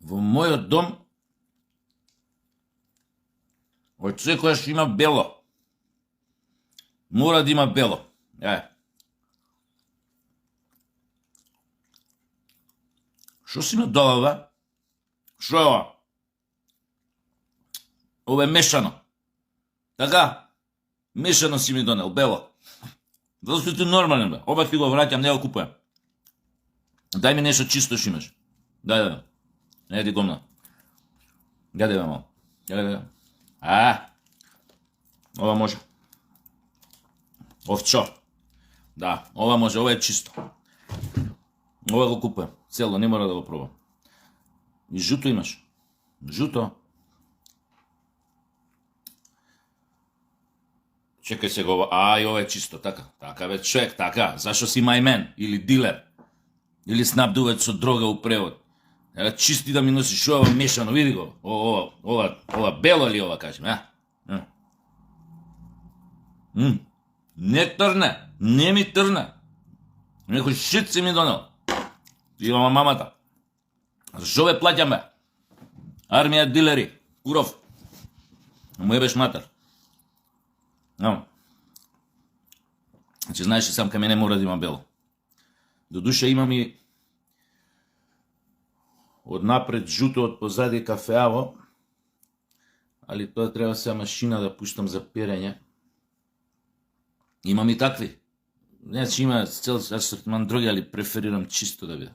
Во мојот дом од секојаш има бело. Мора да има бело. Шо си ме дала, бе? Шо е ова? Ова е мешано. Така? Мешано си ми донел, бело. Зашто ти нормален, бе? Ова ти го враќам, не го купувам. Дај ми нешто чисто шо имаш. Дај. Не ти гомна. Гаде, бе, мал. Гаде. Ова може. Овчо. Да, ова може, ова е чисто. Ова го купувам. Цело, не мора да го пробам. И жуто имаш. Жуто. Чекај се го, и ова е чисто, така. Така бе, човек, така. Зашо си мајмен или дилер? Или снабдувач со дрога у превод? Чисти да ми носиш ова мешано, види го. Ова бело ли ова, кажем, Не трне, не ми трне. Некој шит си ми донел. Имама мамата. Зашо бе плаќам, бе? Армија дилери, куров. Му ебеш матер. Значи, знаеш, сам кај мене мора да има бело. До душа имам и од напред жуто, од позади кафеаво, али тоа треба сега машина да пуштам за перење. Имам и такви. Значи има цел асортиман други, али преферирам чисто да биде.